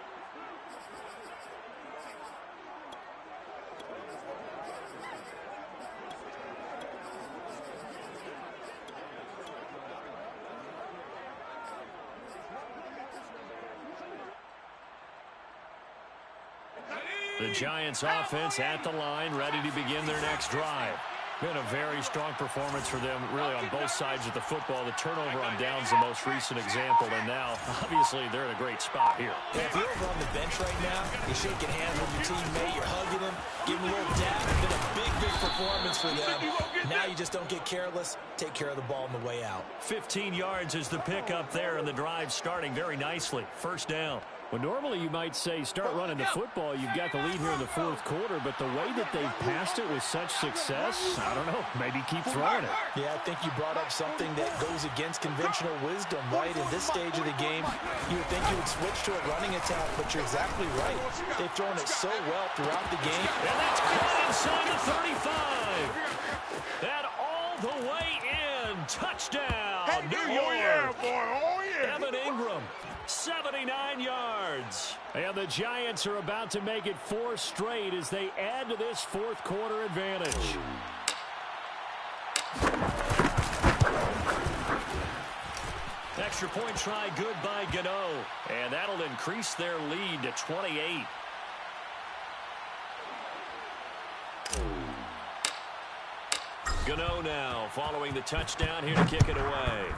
Speaker 1: The Giants offense at the line, ready to begin their next drive. Been a very strong performance for them, really, on both sides of the football. The turnover on downs, the most recent example, and now, obviously, they're in a great spot here.
Speaker 2: Yeah, if you're over on the bench right now, you're shaking hands with your teammate, you're hugging him, giving him a little dab. It's been a big, big performance for them. Now you just don't get careless. Take care of the ball on the way out.
Speaker 1: 15 yards is the pickup there, and the drive starting very nicely. First down. Well, normally you might say start running the football. You've got the lead here in the fourth quarter, but the way that they've passed it with such success, I don't know, maybe keep throwing it.
Speaker 2: Yeah, I think you brought up something that goes against conventional wisdom, right? In this stage of the game, you would think you would switch to a running attack, but you're exactly right. They've thrown it so well throughout the game.
Speaker 1: And that's caught inside the 35. And all the way in. Touchdown, New York.
Speaker 4: Oh, yeah, boy. Oh, yeah.
Speaker 1: Evan Ingram. 79 yards. And the Giants are about to make it 4 straight as they add to this fourth quarter advantage. Extra point try good by Gano. And that'll increase their lead to 28. Gano now following the touchdown here to kick it away.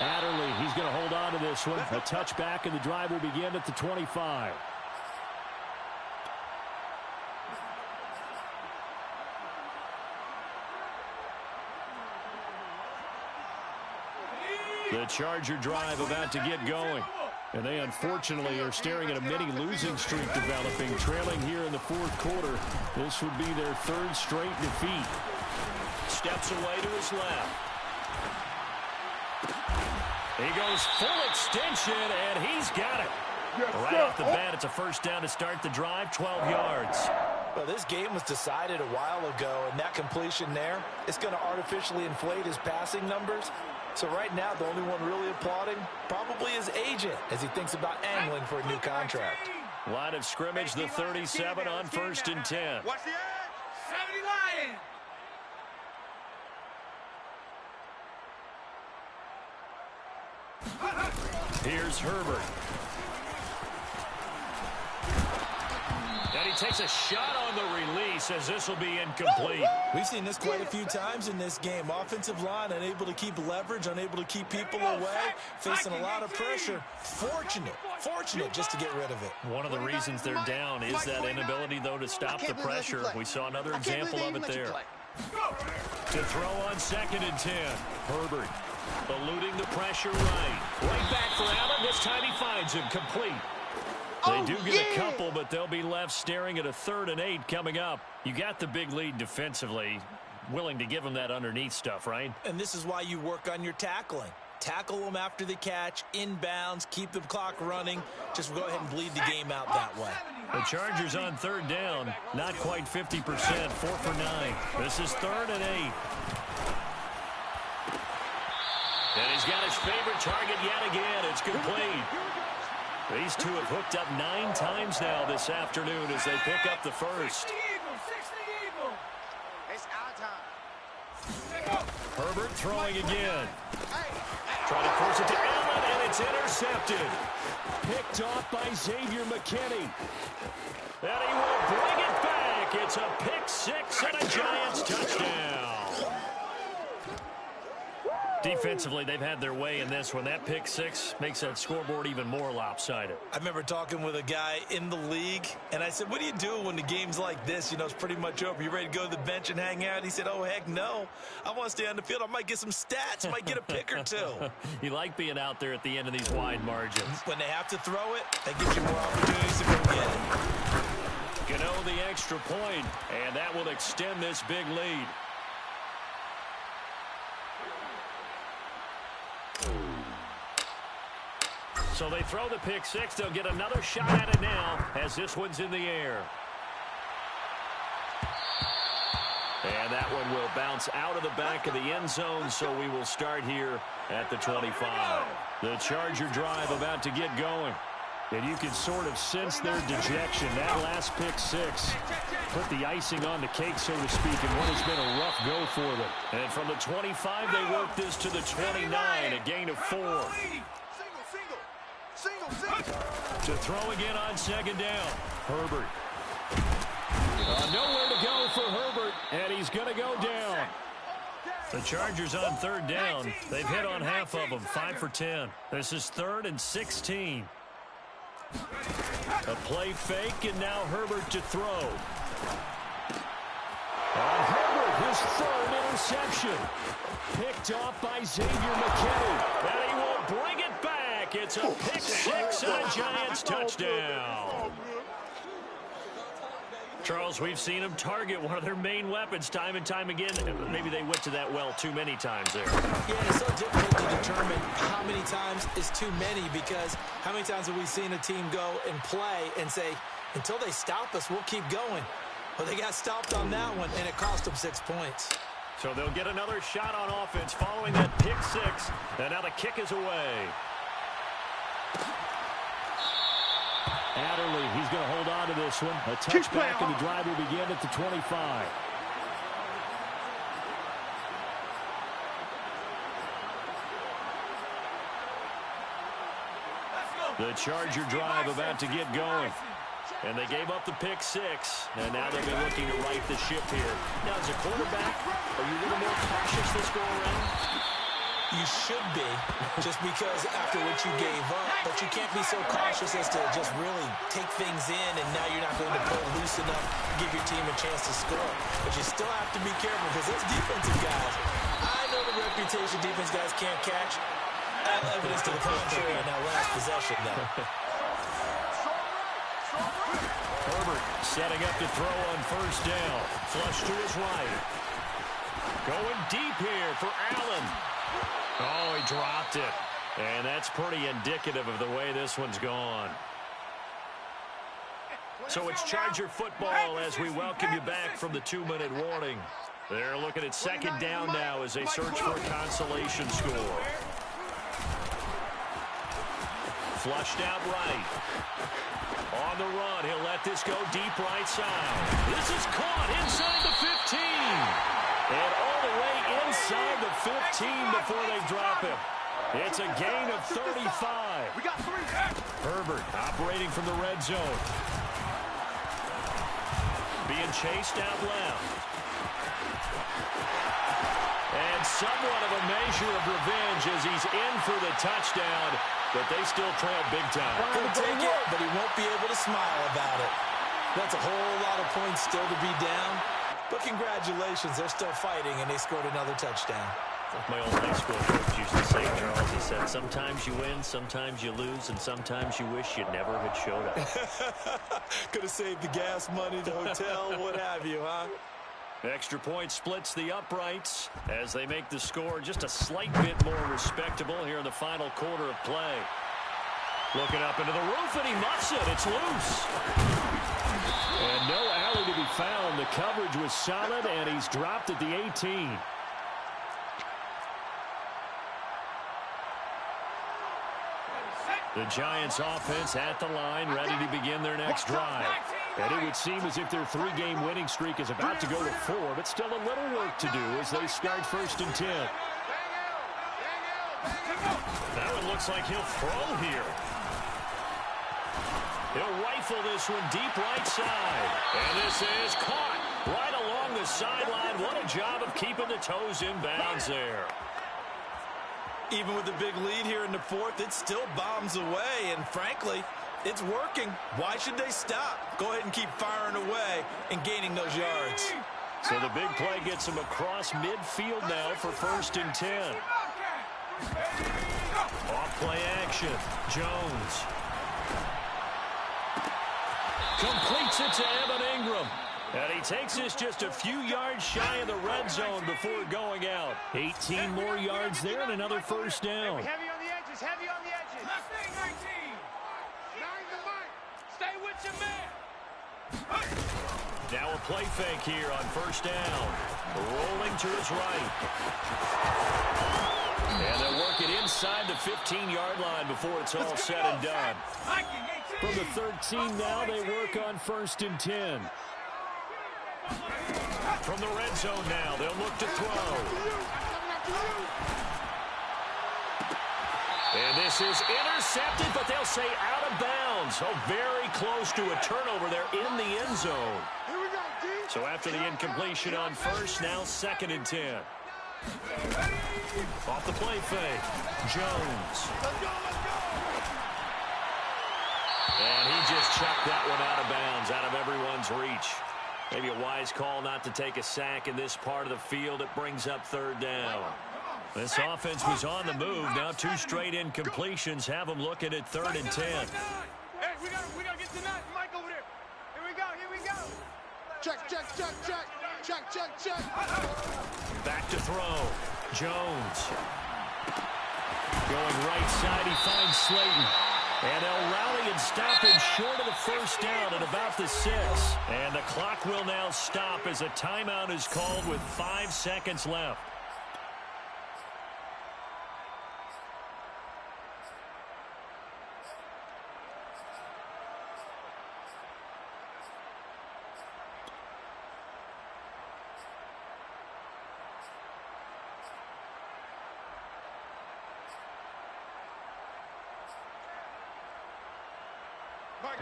Speaker 1: Adderley, he's going to hold on to this one. A touchback, and the drive will begin at the 25. The Charger drive about to get going. And they unfortunately are staring at a mini losing streak developing, trailing here in the fourth quarter. This would be their 3rd straight defeat. Steps away to his left. He goes full extension, and he's got it. Right off the bat, it's a first down to start the drive, 12 yards.
Speaker 2: Well, this game was decided a while ago, and that completion there is going to artificially inflate his passing numbers. So right now, the only one really applauding probably his agent as he thinks about angling for a new contract.
Speaker 1: Line of scrimmage, the 37 on 1st and 10.
Speaker 3: Watch the edge.
Speaker 4: 70 Lions.
Speaker 1: Here's Herbert. And he takes a shot on the release as this will be incomplete.
Speaker 2: We've seen this quite a few times in this game. Offensive line unable to keep leverage, unable to keep people away, facing a lot of pressure. Fortunate just to get rid of it.
Speaker 1: One of the reasons they're down is that inability, though, to stop the pressure. We saw another example of it there. To throw on 2nd and 10. Herbert eluding the pressure right. Right back for Allen. This time he finds him complete. They do get a couple, but they'll be left staring at a 3rd and 8 coming up. You got the big lead defensively. Willing to give them that underneath stuff, right?
Speaker 2: And this is why you work on your tackling. Tackle them after the catch, inbounds, keep the clock running. Just go ahead and bleed the game out that way.
Speaker 1: The Chargers on 3rd down. Not quite 50%. 4 for 9. This is 3rd and 8. And he's got his favorite target yet again. It's complete. These two have hooked up 9 times now this afternoon as they pick up the first.
Speaker 3: It's our time.
Speaker 1: Herbert throwing again. Trying to force it to Allen, and it's intercepted. Picked off by Xavier McKinney. And he will bring it back. It's a pick 6 and a Giants touchdown. Defensively, they've had their way in this one. That pick 6 makes that scoreboard even more lopsided.
Speaker 2: I remember talking with a guy in the league, and I said, what do you do when the game's like this? You know, it's pretty much over. You ready to go to the bench and hang out? He said, oh, heck no. I want to stay on the field. I might get some stats. I might get a pick or 2.
Speaker 1: You like being out there at the end of these wide margins.
Speaker 2: When they have to throw it, that gives you more opportunities to go get it.
Speaker 1: Gano the extra point, and that will extend this big lead. So they throw the pick 6. They'll get another shot at it now as this one's in the air. And that one will bounce out of the back of the end zone, so we will start here at the 25. The Charger drive about to get going. And you can sort of sense their dejection. That last pick 6 put the icing on the cake, so to speak, in what has been a rough go for them. And from the 25, they work this to the 29, a gain of 4. To throw again on second down. Herbert. Nowhere to go for Herbert, and he's going to go down. The Chargers on third down. They've hit on half of them, 5 for 10. This is 3rd and 16. A play fake, and now Herbert to throw. Herbert, his 3rd interception. Picked off by Xavier McKinney, and he will bring it back. It's a pick 6 and a Giants touchdown. Charles, we've seen them target one of their main weapons time and time again. Maybe they went to that well too many times there.
Speaker 2: Yeah, it's so difficult to determine how many times is too many, because how many times have we seen a team go and play and say, until they stop us, we'll keep going. Well, they got stopped on that one, and it cost them 6 points.
Speaker 1: So they'll get another shot on offense following that pick 6. And now the kick is away. Adderley, he's going to hold on to this one. A touchback, and the drive will begin at the 25. The Charger drive about to get going. And they gave up the pick 6, and now they'll be looking to right the ship here. Now, as a quarterback, are you a little more cautious this go around?
Speaker 2: You should be, just because after what you gave up, but you can't be so cautious as to just really take things in, and now you're not going to play loose enough to give your team a chance to score. But you still have to be careful, because those defensive guys, I know the reputation defense guys can't catch. I have evidence to the contrary in that last possession, though.
Speaker 1: Herbert setting up to throw on first down. Flush to his right. Going deep here for Allen. Oh, he dropped it. And that's pretty indicative of the way this one's gone. So it's Charger football as we welcome you back from the 2-minute warning. They're looking at second down now as they search for a consolation score. Flushed out right. On the run, he'll let this go deep right side. This is caught inside the 15. And all the way inside the 15 before they drop him. It's a gain of 35.
Speaker 3: We got 3.
Speaker 1: Herbert operating from the red zone. Being chased out left. And somewhat of a measure of revenge as he's in for the touchdown, but they still trail big time.
Speaker 2: Gonna take it, but he won't be able to smile about it. That's a whole lot of points still to be down, but congratulations, they're still fighting, and they scored another touchdown.
Speaker 1: Like my old high school coach used to say, Charles, he said, sometimes you win, sometimes you lose, and sometimes you wish you never had showed up.
Speaker 2: Could have saved the gas money, the hotel, what have you, huh?
Speaker 1: Extra point splits the uprights as they make the score just a slight bit more respectable here in the final quarter of play. Looking up into the roof, and he muffs it. It's loose. And no alley to be found. The coverage was solid, and he's dropped at the 18. The Giants offense at the line, ready to begin their next drive. And it would seem as if their 3-game winning streak is about to go to 4, but still a little work to do as they start first and 10. That one looks like he'll throw here. He'll rifle this one deep right side. And this is caught right along the sideline. What a job of keeping the toes in bounds there.
Speaker 2: Even with the big lead here in the 4th, it still bombs away, and frankly, it's working. Why should they stop? Go ahead and keep firing away and gaining those yards.
Speaker 1: So the big play gets him across midfield now for first and 10. Off play action. Jones. Completes it to Evan Ingram. And he takes this just a few yards shy of the red zone before going out. 18 more yards there and another first down.
Speaker 3: Heavy on the edges, heavy on the edges.
Speaker 4: Left thing, 19.
Speaker 3: 9 to Mike.
Speaker 4: Stay with your man.
Speaker 1: Now a play fake here on first down. Rolling to his right. And they'll work it inside the 15-yard line before it's all said and done. From the 13 now, they work on first and 10. From the red zone now, they'll look to throw. And this is intercepted, but they'll say out of bounds. Oh, very close to a turnover there in the end zone.
Speaker 3: Here we go, D.
Speaker 1: So after the incompletion on first, now 2nd and 10. Off the play fake. Jones.
Speaker 3: Let's go, let's go.
Speaker 1: And he just chucked that one out of bounds, out of everyone's reach. Maybe a wise call not to take a sack in this part of the field. It brings up 3rd down. This offense was on the move. Now 2 straight incompletions have them looking at 3rd and 10.
Speaker 3: Hey, we gotta get to that. Mike over there. Here we go. Check.
Speaker 1: Back to throw. Jones. Going right side, he finds Slayton. And they'll rally and stop him short of the 1st down at about the 6. And the clock will now stop as a timeout is called with 5 seconds left.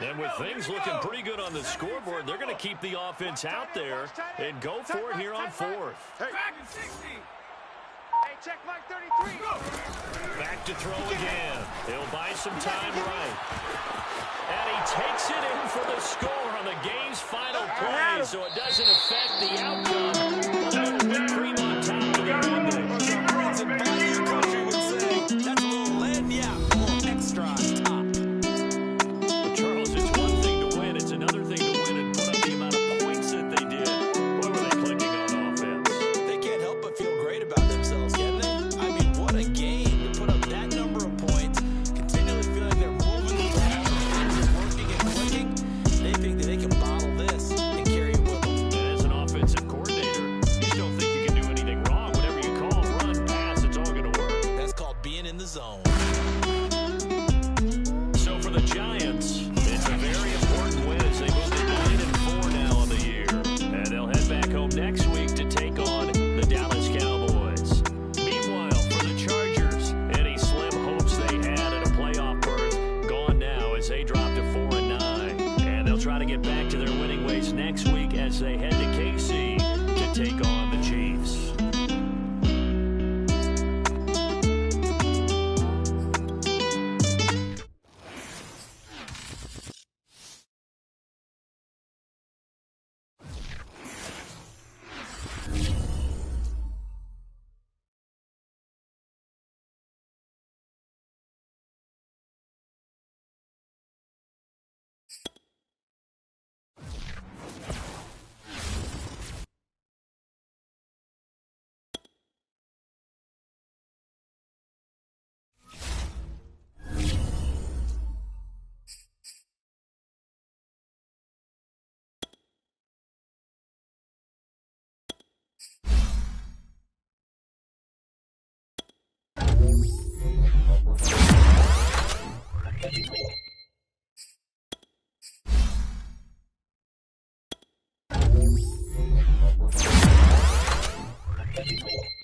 Speaker 1: And with things looking pretty good on the scoreboard, they're going to keep the offense out there and go for it here on 4th.
Speaker 3: Hey, check Mike 33.
Speaker 1: Back to throw again. He'll buy some time right. And he takes it in for the score on the game's final play, so it doesn't affect the outcome. Cream on top of the ending.
Speaker 2: Some friends in Bayou country would say, that's a little lead, yeah, a little extra on top.
Speaker 1: Charles, it's one thing to win. It's another thing to win and put up the amount of points that they did. Boy, were they clicking on offense.
Speaker 2: They can't help but feel great about themselves, can they? I mean, what a game to put up that number of points, continually feeling they're moving the ball, they're working and clicking. They think that they can bottle this and carry it with them.
Speaker 1: And as an offensive coordinator, you just don't think you can do anything wrong. Whatever you call, run, pass, it's all going to work.
Speaker 2: That's called being in the zone.
Speaker 1: So for the Giants, it's a very important win as they move to 9-4 now on the year. And they'll head back home next week to take on the Dallas Cowboys. Meanwhile, for the Chargers, any slim hopes they had at a playoff berth gone now as they drop to 4-9. And they'll try to get back to their winning ways next week as they head to KC to take on the Chiefs. Thank you.